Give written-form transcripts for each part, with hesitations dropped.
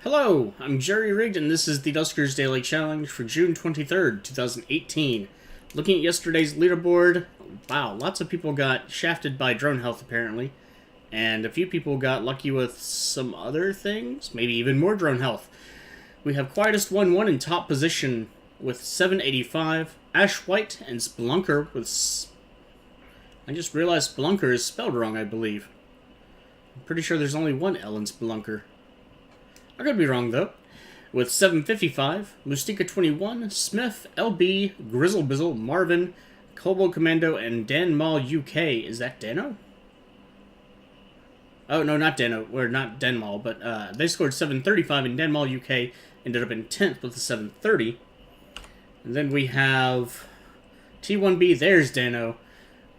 Hello, I'm Jerry Rigged, and this is the Duskers Daily Challenge for June 23rd, 2018. Looking at yesterday's leaderboard, wow, lots of people got shafted by drone health, apparently. And a few people got lucky with some other things, maybe even more drone health. We have Quietest 1-1 in top position with 785, Ash White and Spelunker with... I just realized Spelunker is spelled wrong, I believe. I'm pretty sure there's only one L in Spelunker. I could be wrong, though. With 755, Mustika 21, Smith, LB, Grizzlebizzle, Marvin, Kobo Commando, and Dan Mall UK. Is that Dano? Oh, no, not Dano. Or not Den Mall, but they scored 735, and Dan Mall UK ended up in 10th with a 730. And then we have T1B, there's Dano,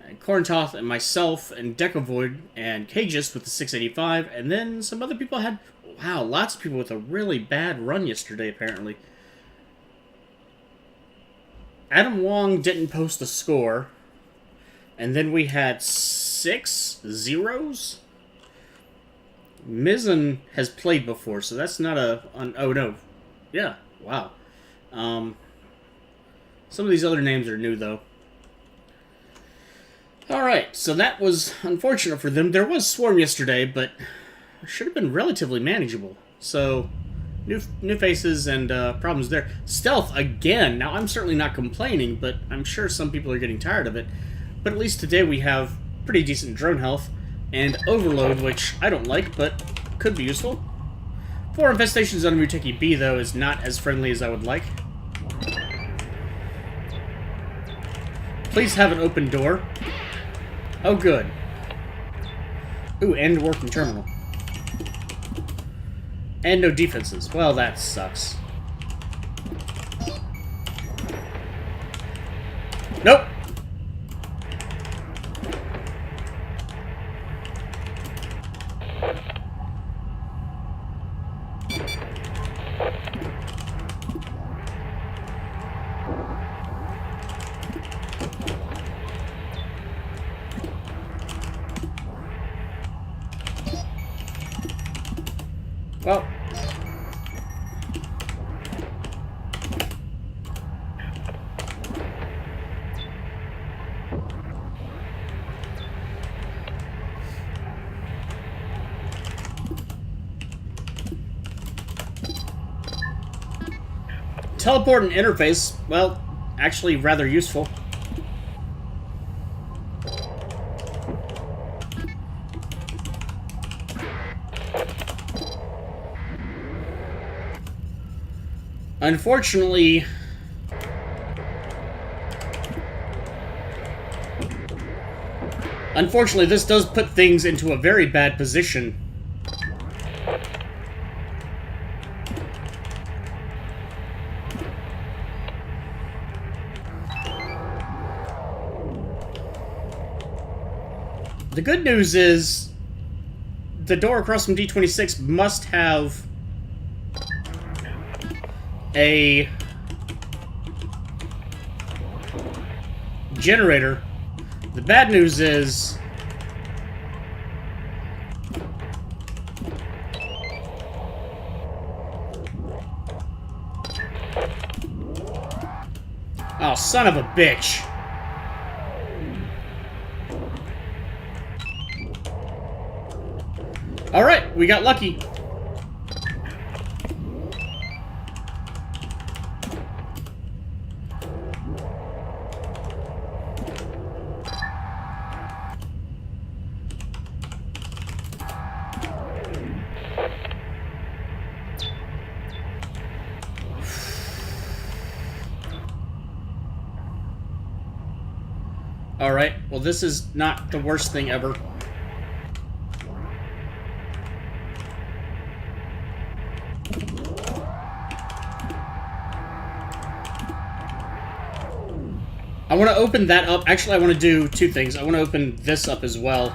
and Corntoth, and myself, and Decavoid, and Cageist with the 685, and then some other people had... Wow, lots of people with a really bad run yesterday, apparently. Adam Wong didn't post a score. And then we had 6 zeros. Mizzen has played before, so that's not a... oh, no. Yeah, wow. Some of these other names are new, though. Alright, so that was unfortunate for them. There was Swarm yesterday, but... should have been relatively manageable. So, new faces and problems there. Stealth, again. Now, I'm certainly not complaining, but I'm sure some people are getting tired of it. But at least today we have pretty decent drone health. And Overload, which I don't like, but could be useful. 4 Infestations on Muteki B, though, is not as friendly as I would like. Please have an open door. Oh, good. Ooh, and working terminal. And no defenses. Well, that sucks. Nope! Well... teleport and interface, well, actually rather useful. Unfortunately, this does put things into a very bad position. The good news is the door across from D26 must have a generator. The bad news is oh, son of a bitch. Alright, we got lucky. Alright, well this is not the worst thing ever. I want to open that up. Actually, I want to do 2 things. I want to open this up as well.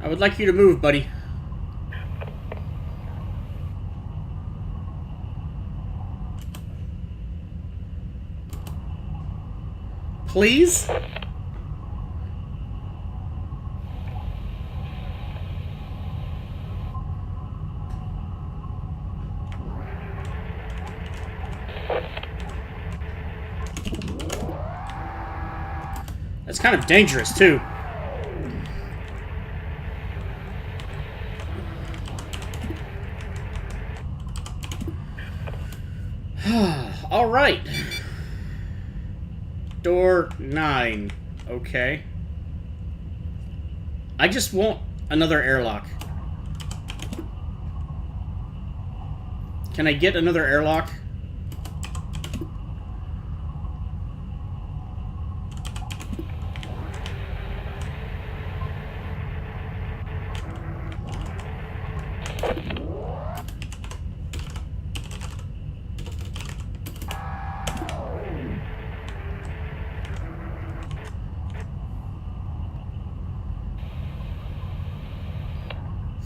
I would like you to move, buddy. Please? That's kind of dangerous, too. All right. Door 9. Okay. I just want another airlock. Can I get another airlock?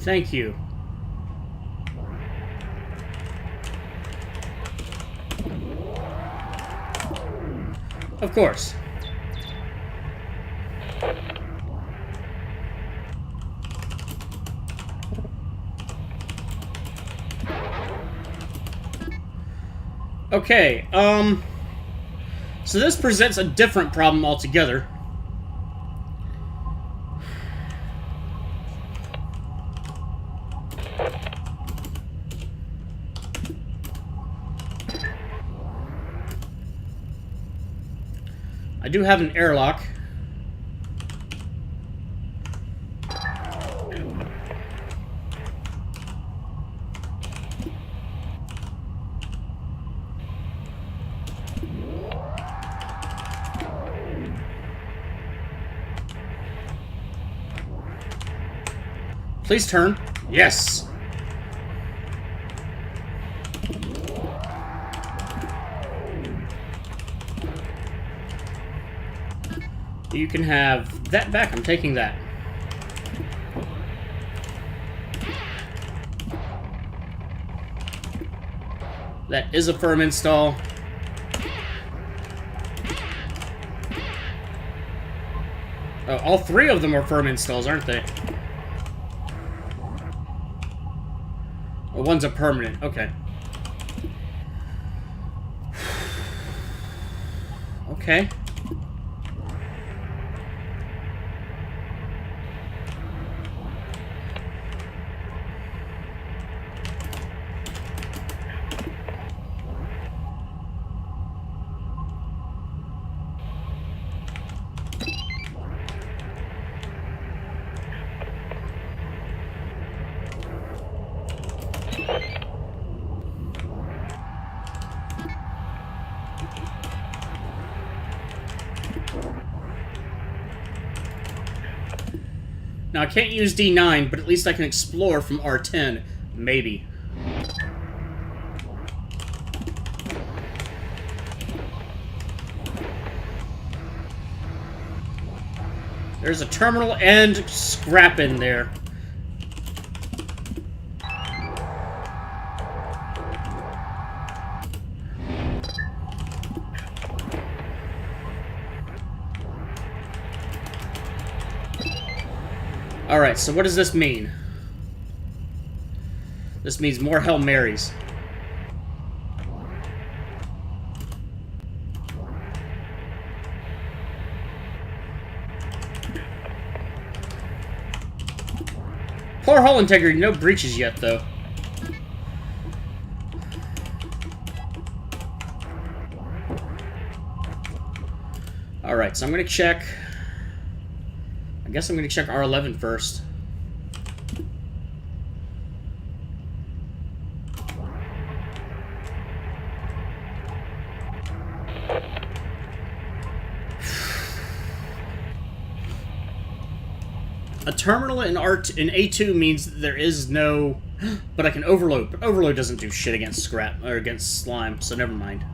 Thank you. Of course. Okay, so this presents a different problem altogether. I do have an airlock. Please turn. Yes! You can have that back. I'm taking that. That is a firm install. Oh, all three of them are firm installs, aren't they? Oh, one's a permanent. Okay. Okay. Now, I can't use D9, but at least I can explore from R10. Maybe. There's a terminal and scrap in there. Alright, so what does this mean? This means more Hail Marys. Poor hull integrity, no breaches yet, though. Alright, so I'm gonna check... I guess I'm going to check R11 first. A terminal in A2 means that there is no... But I can overload. But overload doesn't do shit against scrap, or against slime, so never mind.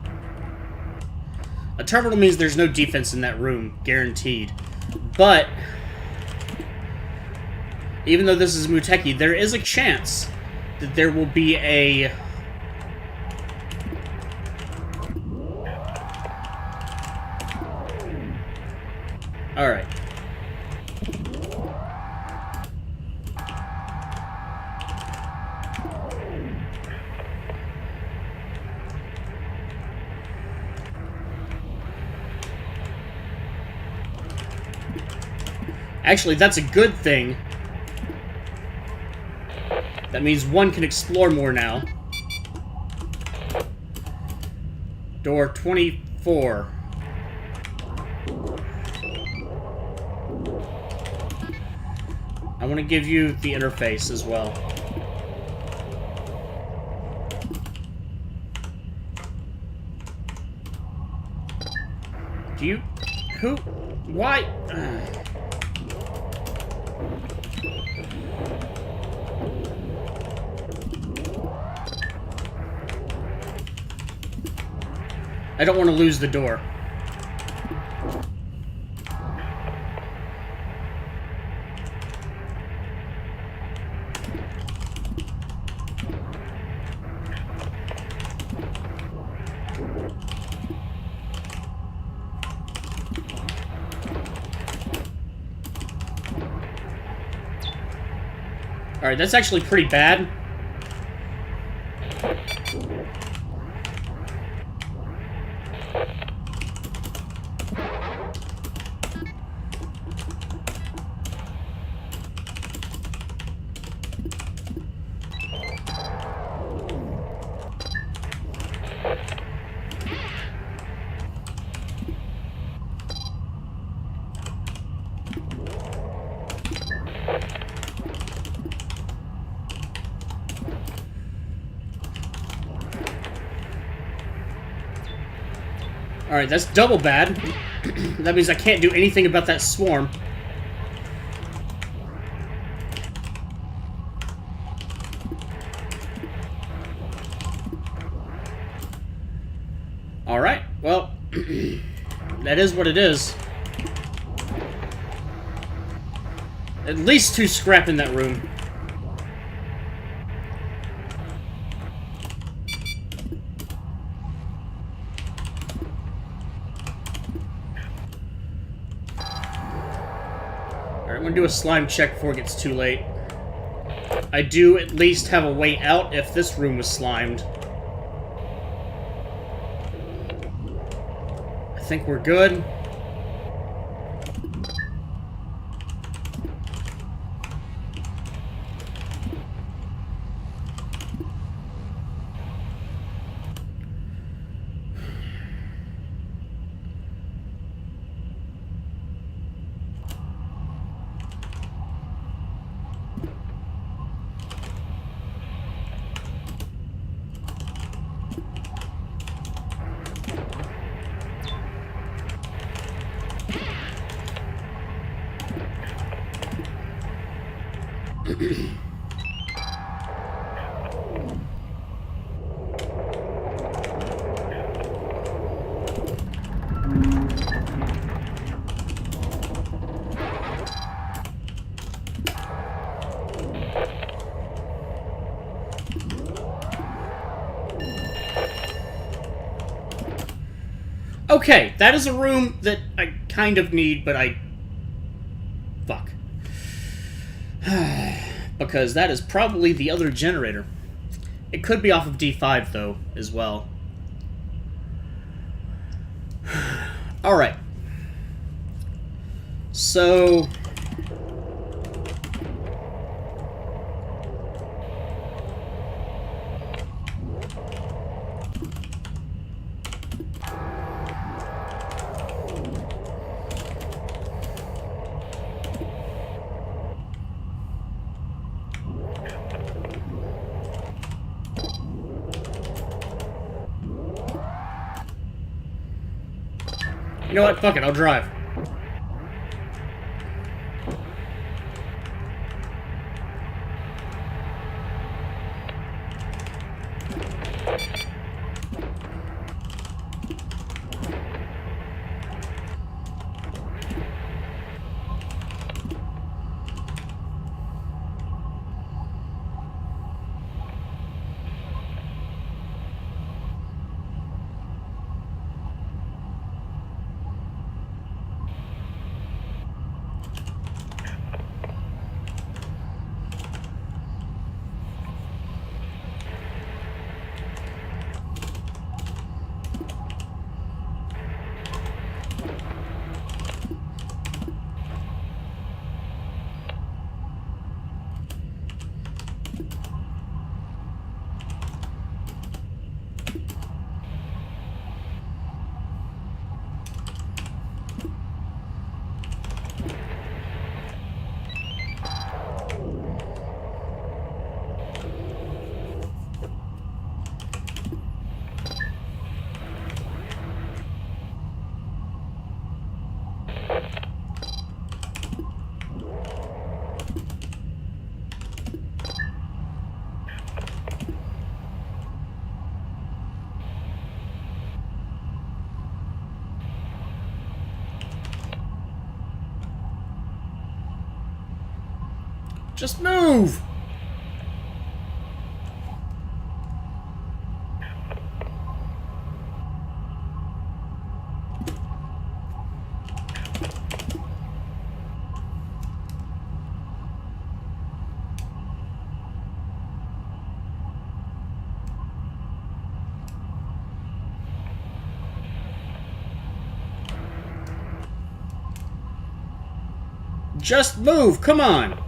A terminal means there's no defense in that room, guaranteed. But... even though this is Muteki, there is a chance that there will be a... Alright. Actually, that's a good thing. That means one can explore more now. Door 24. I want to give you the interface as well. Do you... Who? Why? I don't want to lose the door. Alright, that's actually pretty bad. Alright, that's double bad. That means I can't do anything about that swarm. Alright, well, that is what it is. At least 2 scrap in that room. Alright, I'm gonna do a slime check before it gets too late. I do at least have a way out if this room was slimed. I think we're good. Okay, that is a room that I kind of need, but I... Fuck. Because that is probably the other generator. It could be off of D5, though, as well. Alright. So... You know what? Fuck it, I'll drive. Just move! Just move! Come on!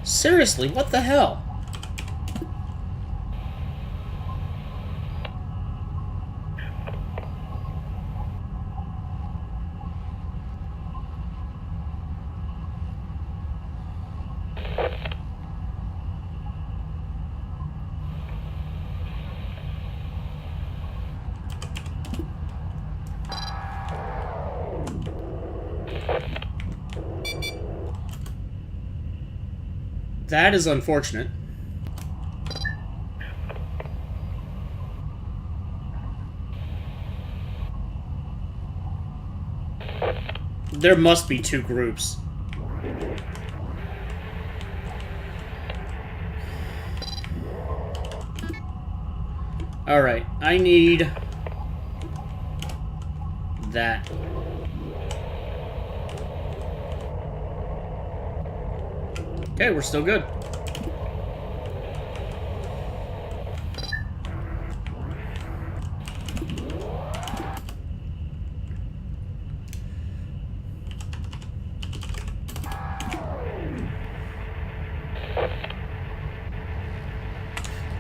Seriously, what the hell? That is unfortunate. There must be two groups. Alright, I need that. Okay, we're still good.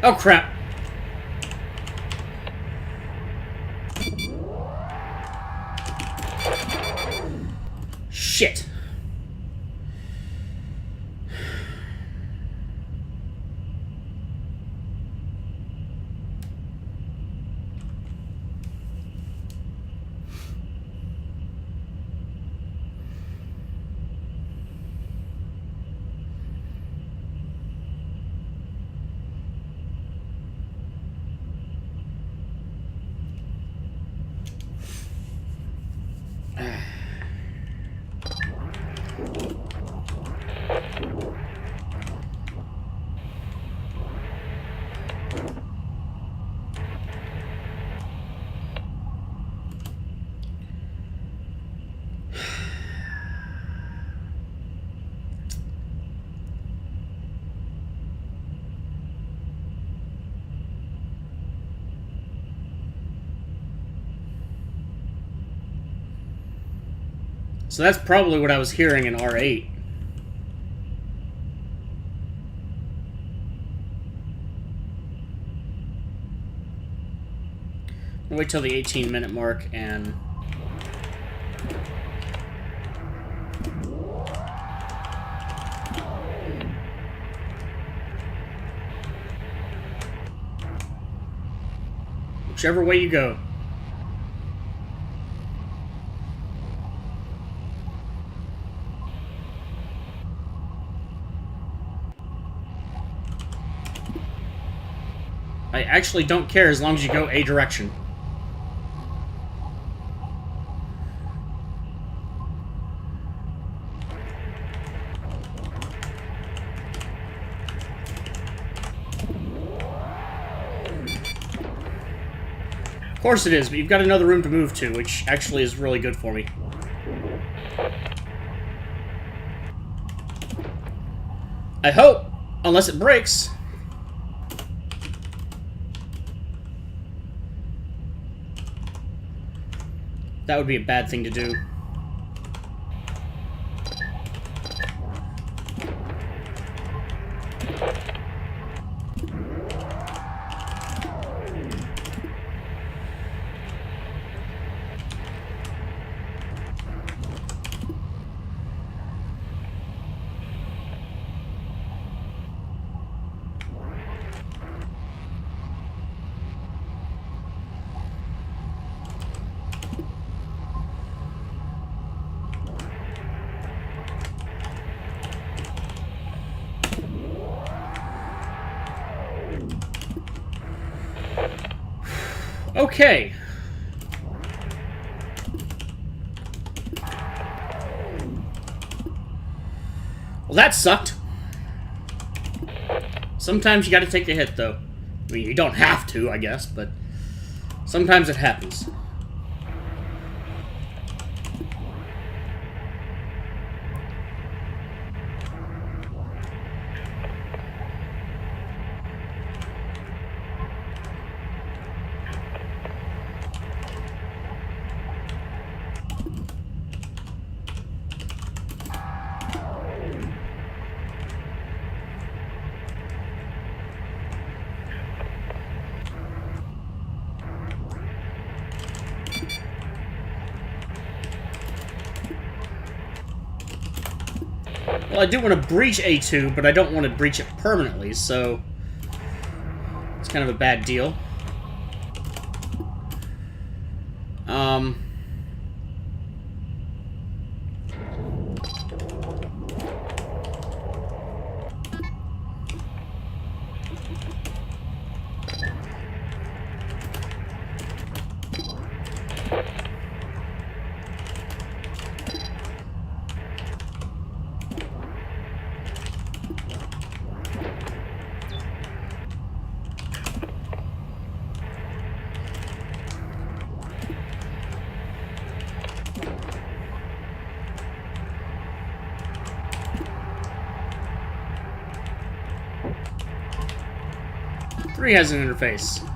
Oh, crap. Shit. So that's probably what I was hearing in R8. I'll wait till the 18-minute mark and... whichever way you go. I actually don't care as long as you go a direction. Of course it is, but you've got another room to move to, which actually is really good for me. I hope, unless it breaks. That would be a bad thing to do. Okay. Well, that sucked. Sometimes you gotta take the hit, though. I mean, you don't have to, I guess, but sometimes it happens. Well, I do want to breach A2, but I don't want to breach it permanently, so it's kind of a bad deal. Three has an interface.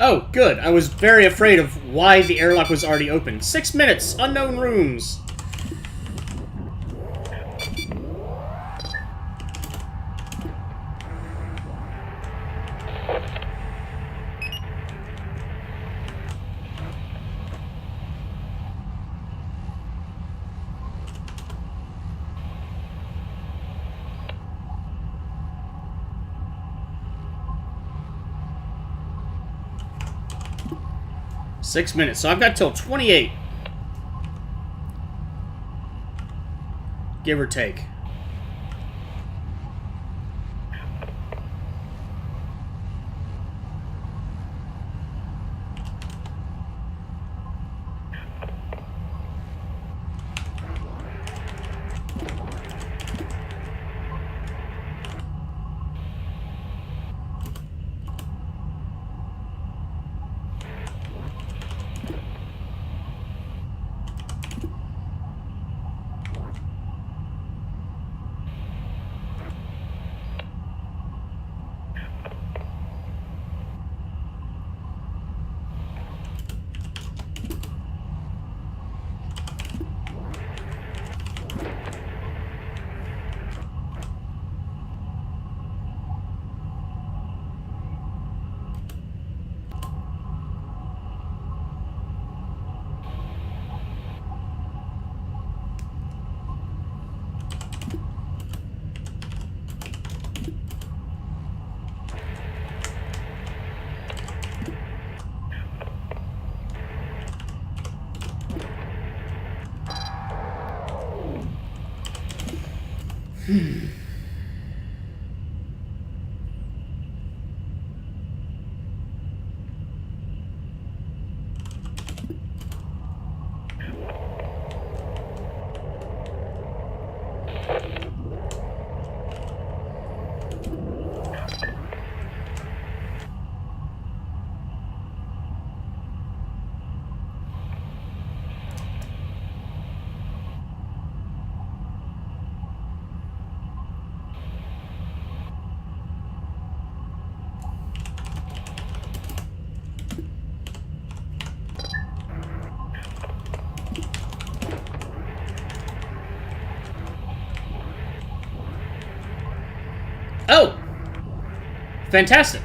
Oh, good. I was very afraid of why the airlock was already open. 6 minutes! Unknown rooms! Six minutes. So I've got till 28. Give or take. Fantastic.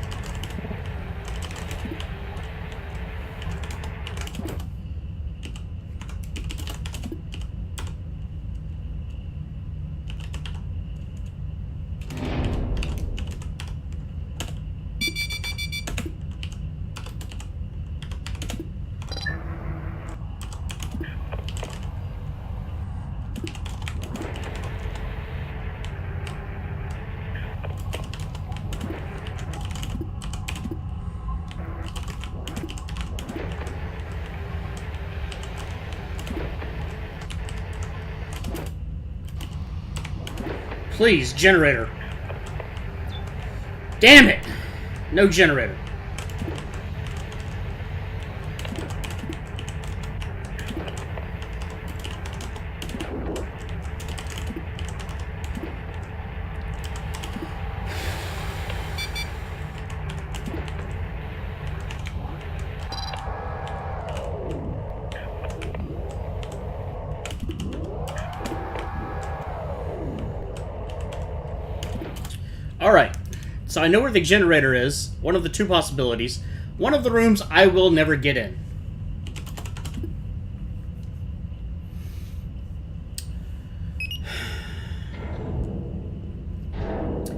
Please, generator. Damn it! No generator. Alright, so I know where the generator is. One of the two possibilities. One of the rooms I will never get in.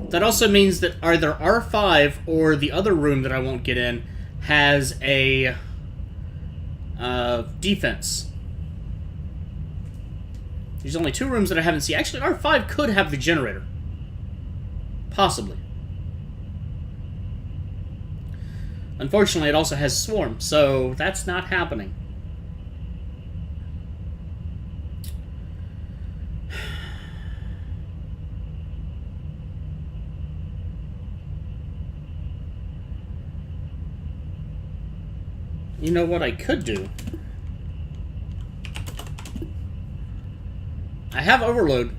That also means that either R5 or the other room that I won't get in has a defense. There's only two rooms that I haven't seen. Actually, R5 could have the generator. Possibly. Unfortunately, it also has Swarm, so that's not happening. You know what I could do? I have Overload.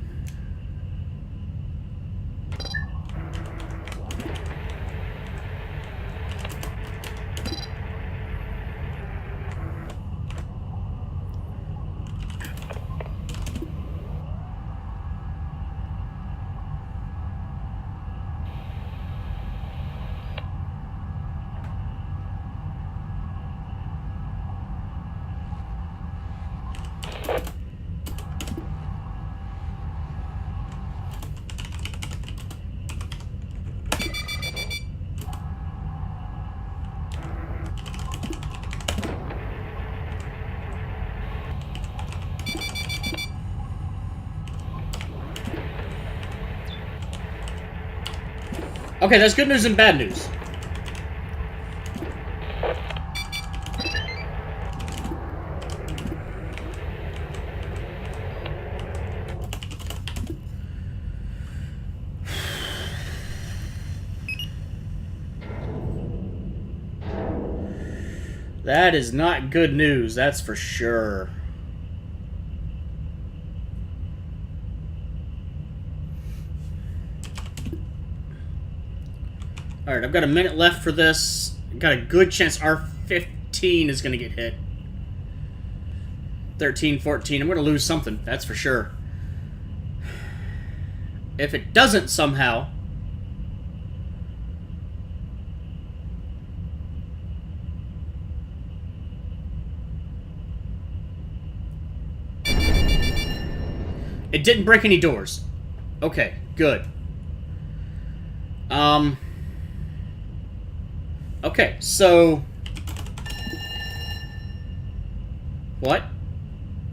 Okay, that's good news and bad news. That is not good news, that's for sure. Alright, I've got a minute left for this. Got a good chance R15 is going to get hit. 13, 14. I'm going to lose something, that's for sure. If it doesn't somehow... It didn't break any doors. Okay, good. Okay, so... What?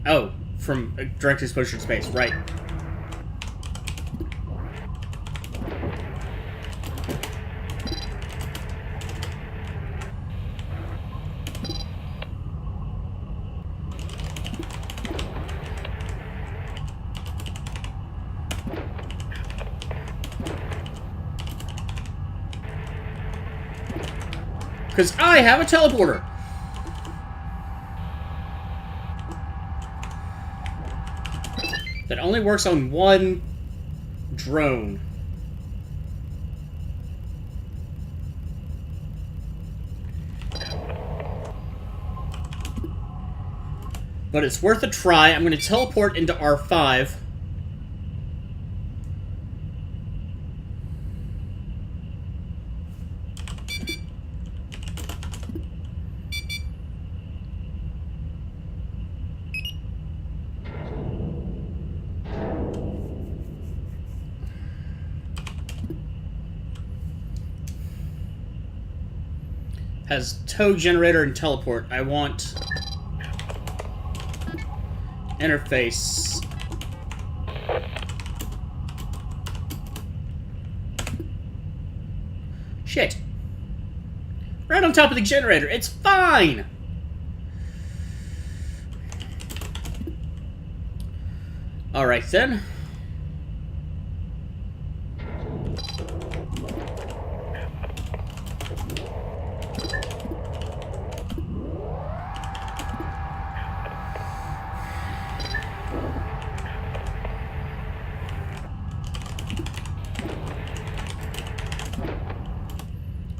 Oh, from direct exposure to space, right. Because I have a teleporter. That only works on one drone. But it's worth a try. I'm going to teleport into R5. has tow, generator, and teleport. I want interface. Shit. Right on top of the generator. It's fine! Alright then.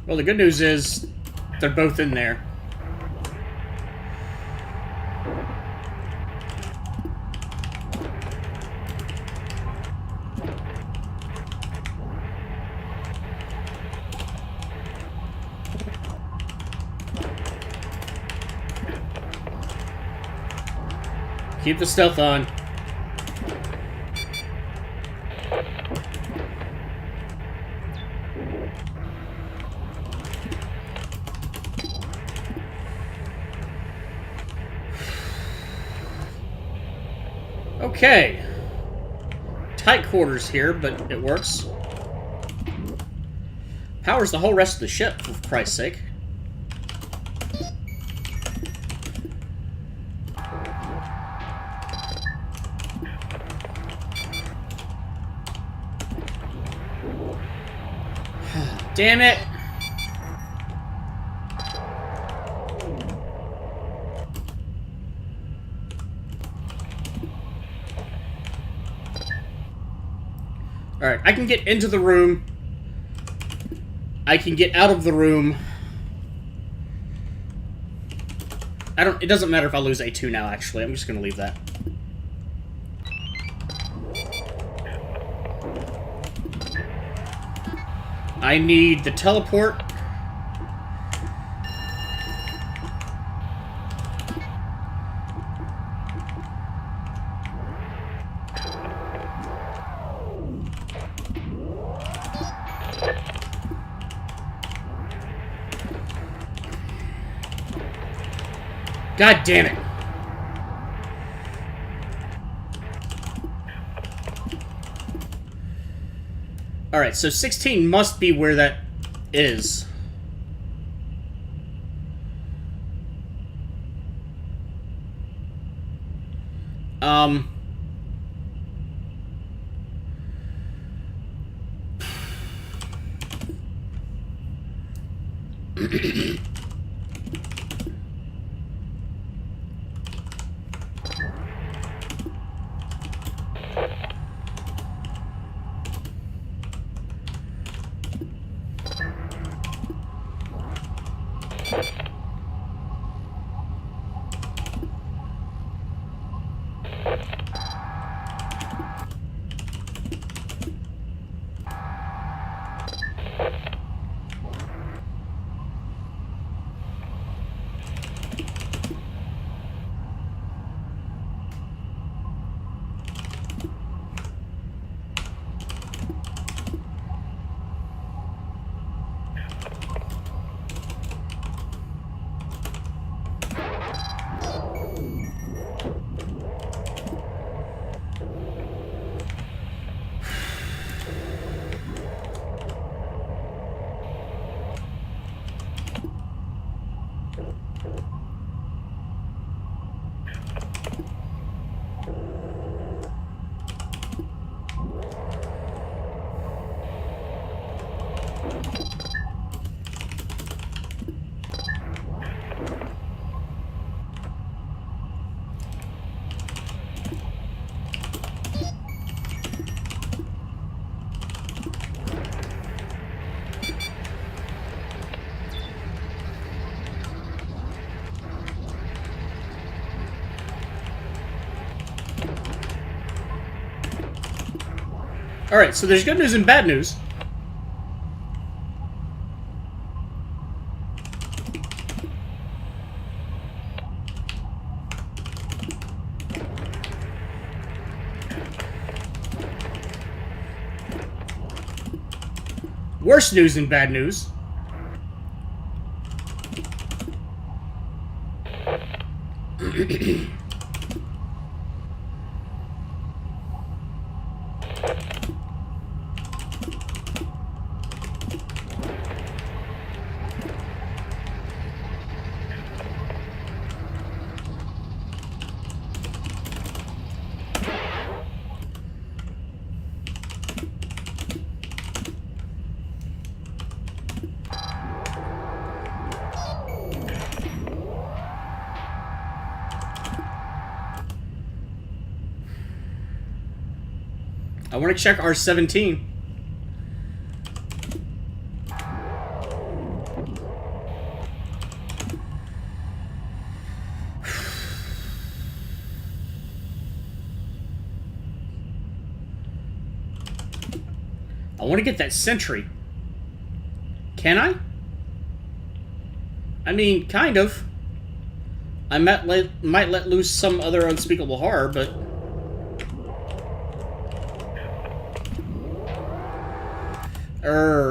Well, the good news is they're both in there. Keep the stealth on. Okay. Tight quarters here, but it works. Powers the whole rest of the ship, for Christ's sake. Damn it! Alright, I can get into the room. I can get out of the room. It doesn't matter if I lose A2 now, actually. I'm just gonna leave that. I need the teleport. God damn it. Alright, so 16 must be where that is. Alright, so there's good news and bad news. Worse news and bad news. I want to check R17. I want to get that sentry. Can I? I mean, kind of. I might let loose some other unspeakable horror, but...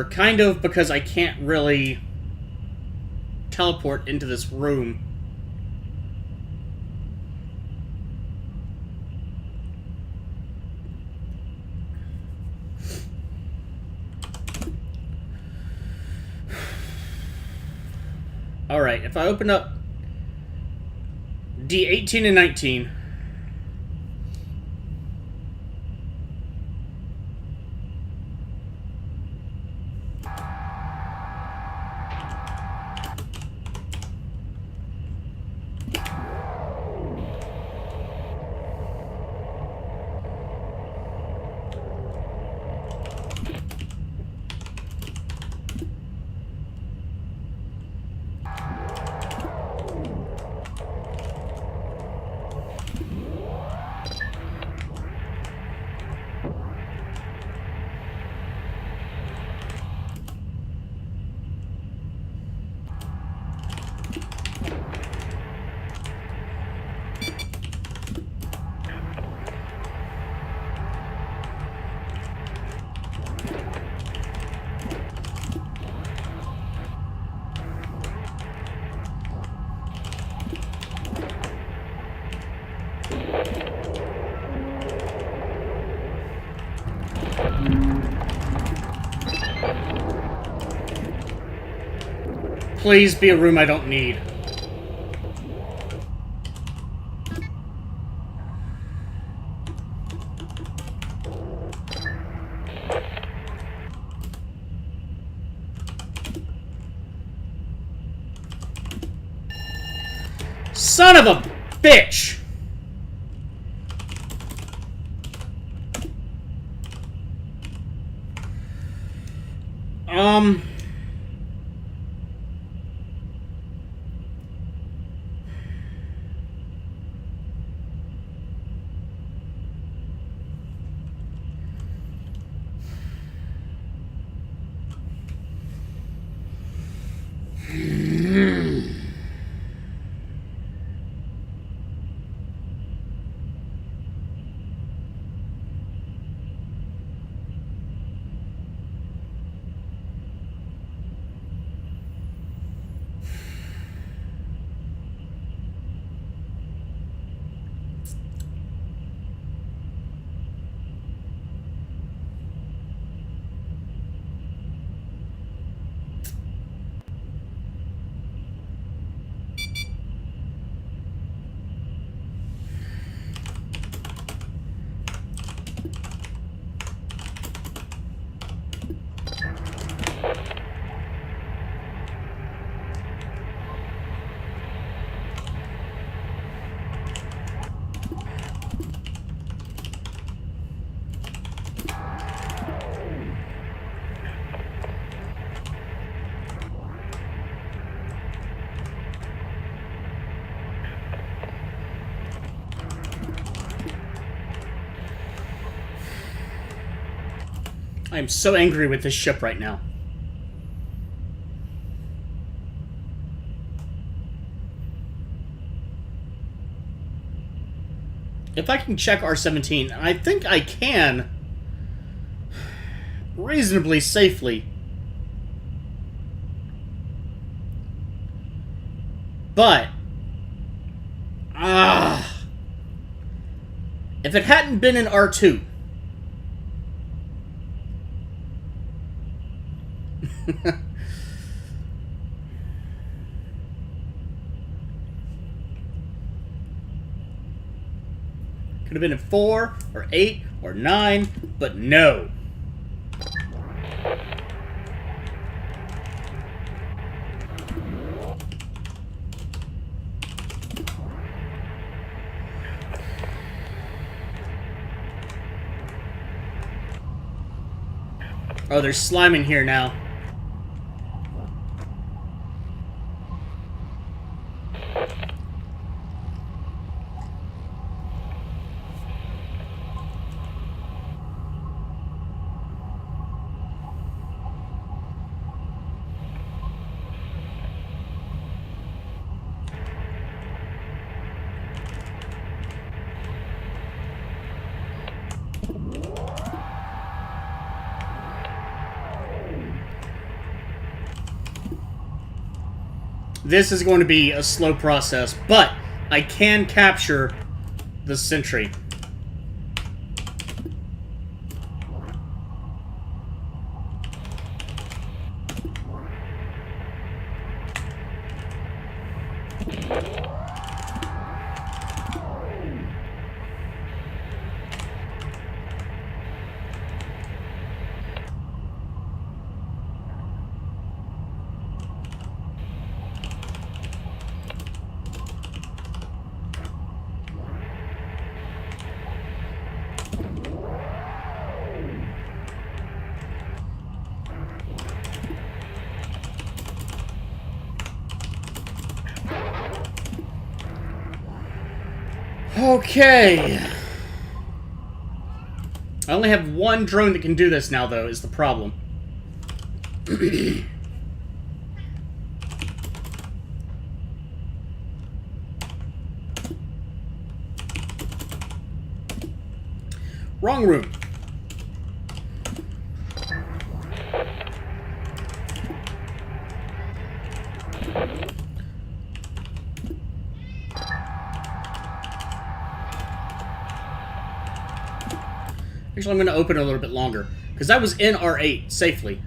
kind of, because I can't really teleport into this room. Alright, if I open up D18 and 19... Please be a room I don't need. Son of a bitch! I am so angry with this ship right now. If I can check R17, I think I can reasonably safely. But Ah. If it hadn't been in R2. Could have been in 4 or 8 or 9, but no. Oh, there's slime in here now. This is going to be a slow process, but I can capture the sentry. Okay. I only have one drone that can do this now, though, is the problem. Wrong room. Actually, I'm going to open it a little bit longer, because I was in R8 safely.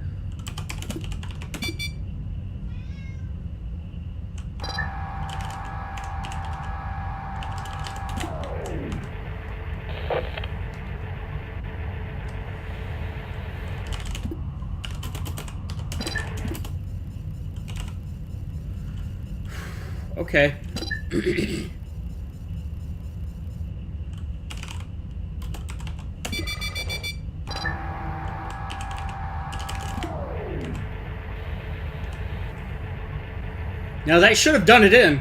Okay. Now that should have done it in.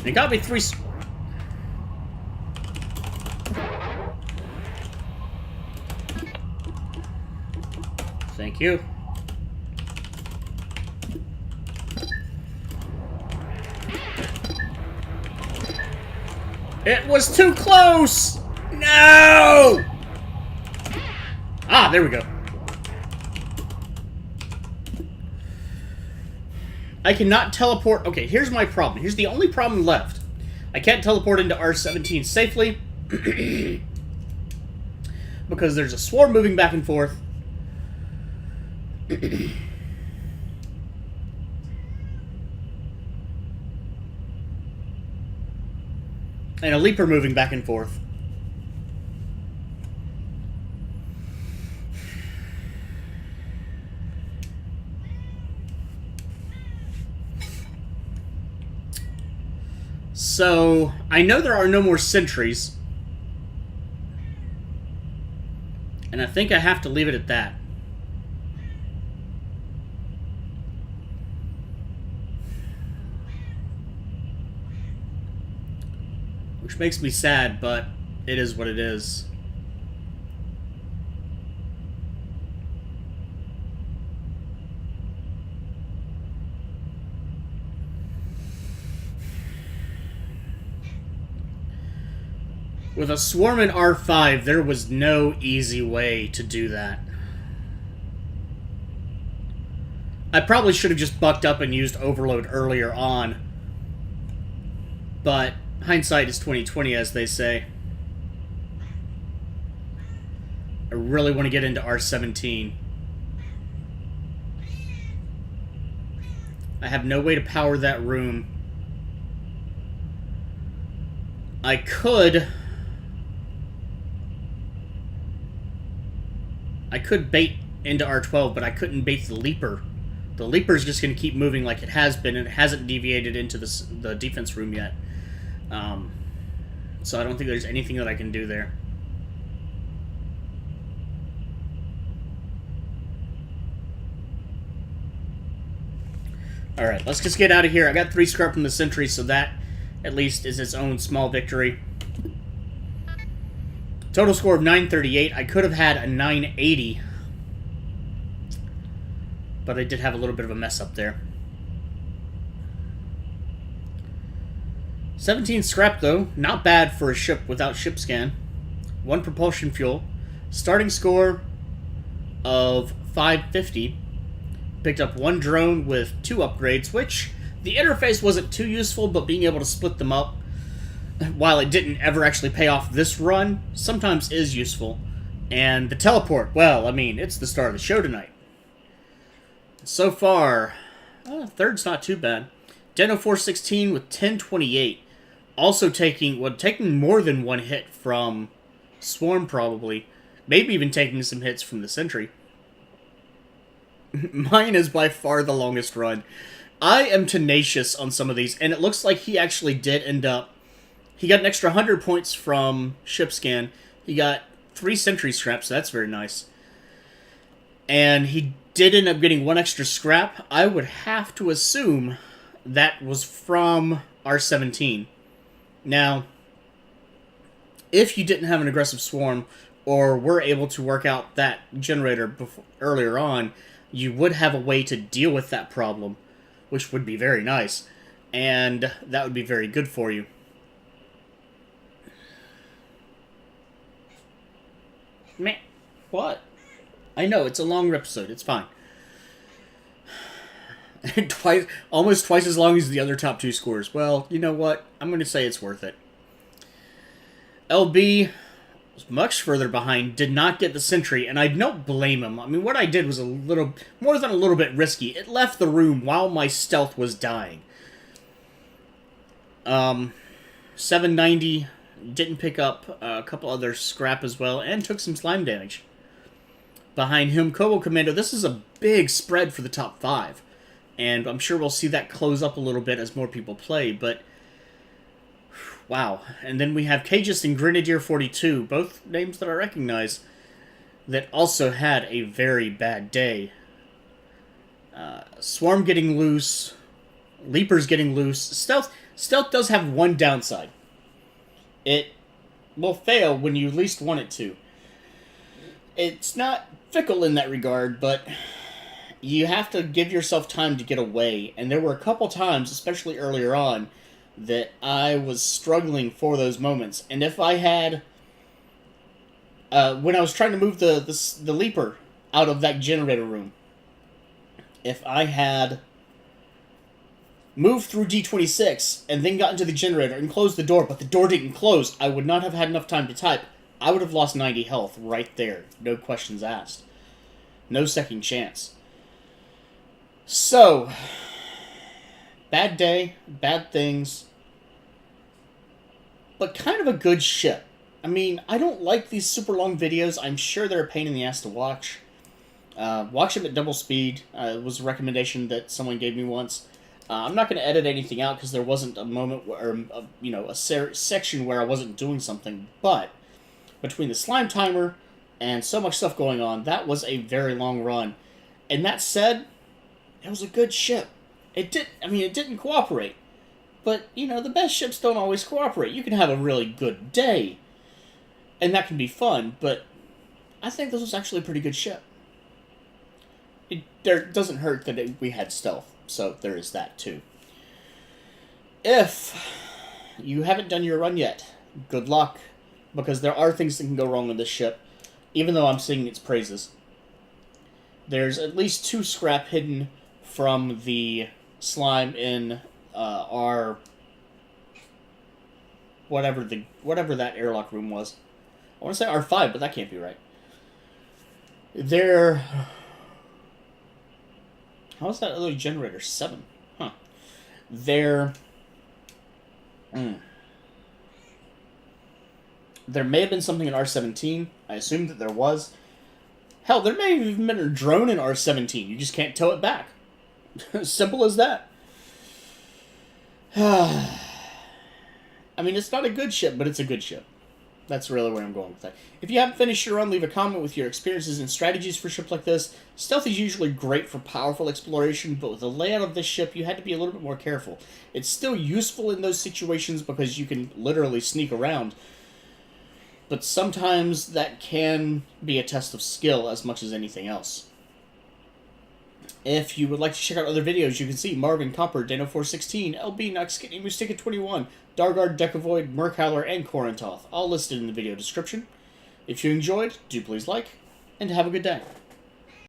It got me 3... Thank you. It was too close! No! Ah, there we go. I cannot teleport... Okay, here's my problem. Here's the only problem left. I can't teleport into R17 safely. Because there's a swarm moving back and forth. And a leaper moving back and forth. So, I know there are no more sentries. And I think I have to leave it at that. Which makes me sad, but it is what it is. With a swarm in R5, there was no easy way to do that. I probably should have just bucked up and used overload earlier on. But hindsight is 20/20, as they say. I really want to get into R17. I have no way to power that room. I could bait into R12, but I couldn't bait the Leaper. The Leaper's just going to keep moving like it has been, and it hasn't deviated into the defense room yet. So I don't think there's anything that I can do there. Alright, let's just get out of here. I got 3 scrap from the sentry, so that at least is its own small victory. Total score of 938. I could have had a 980. But I did have a little bit of a mess up there. 17 scrap, though. Not bad for a ship without ship scan. 1 propulsion fuel. Starting score of 550. Picked up 1 drone with 2 upgrades, which the interface wasn't too useful, but being able to split them up, while it didn't ever actually pay off this run, sometimes is useful. And the teleport, well, I mean, it's the star of the show tonight. So far, third's not too bad. Deno 416 with 1028. Also taking more than 1 hit from Swarm, probably. Maybe even taking some hits from the Sentry. Mine is by far the longest run. I am tenacious on some of these, and it looks like he actually did end up... He got an extra 100 points from ship scan. He got 3 sentry scraps, so that's very nice. And he did end up getting 1 extra scrap. I would have to assume that was from R17. Now, if you didn't have an aggressive swarm, or were able to work out that generator earlier on, you would have a way to deal with that problem, which would be very nice, and that would be very good for you. Man, what? I know, it's a longer episode, it's fine. Almost twice as long as the other top 2 scores. Well, you know what? I'm going to say it's worth it. LB was much further behind, did not get the sentry, and I don't blame him. I mean, what I did was a little, more than a little bit risky. It left the room while my stealth was dying. 790, didn't pick up a couple other scrap as well, and took some slime damage. Behind him, Kobo Commando. This is a big spread for the top 5. And I'm sure we'll see that close up a little bit as more people play, but... Wow. And then we have Cages and Grenadier 42, both names that I recognize, that also had a very bad day. Swarm getting loose, Leapers getting loose. Stealth does have one downside. It will fail when you least want it to. It's not fickle in that regard, but you have to give yourself time to get away. And there were a couple times, especially earlier on, that I was struggling for those moments. And if I had... when I was trying to move the Leaper out of that generator room, if I had moved through D26 and then got into the generator and closed the door, but the door didn't close, I would not have had enough time to type. I would have lost 90 health right there. No questions asked. No second chance. So, bad day, bad things, but kind of a good ship. I mean, I don't like these super long videos. I'm sure they're a pain in the ass to watch. Watch them at double speed was a recommendation that someone gave me once. I'm not going to edit anything out because there wasn't a moment where, a section where I wasn't doing something. But between the slime timer and so much stuff going on, that was a very long run. And that said, it was a good ship. It didn't cooperate. But, the best ships don't always cooperate. You can have a really good day, and that can be fun, but I think this was actually a pretty good ship. It doesn't hurt that we had stealth, so there is that too. If you haven't done your run yet, good luck, because there are things that can go wrong with this ship, even though I'm singing its praises. There's at least 2 scrap hidden from the slime in our whatever that airlock room was. I want to say R5, but that can't be right. They're... How is that other generator? 7. Huh. They're... There may have been something in R17. I assume that there was. Hell, there may have even been a drone in R17. You just can't tow it back. Simple as that. I mean, it's not a good ship, but it's a good ship. That's really where I'm going with that. If you haven't finished your run, leave a comment with your experiences and strategies for a ship like this. Stealth is usually great for powerful exploration, but with the layout of this ship, you had to be a little bit more careful. It's still useful in those situations because you can literally sneak around, but sometimes that can be a test of skill as much as anything else. If you would like to check out other videos, you can see Marvin, Copper, Dano416, LB, Noxkitty, Mustika21, Dargard, Decavoid, Murkhowler, and Corintoth, all listed in the video description. If you enjoyed, do please like, and have a good day.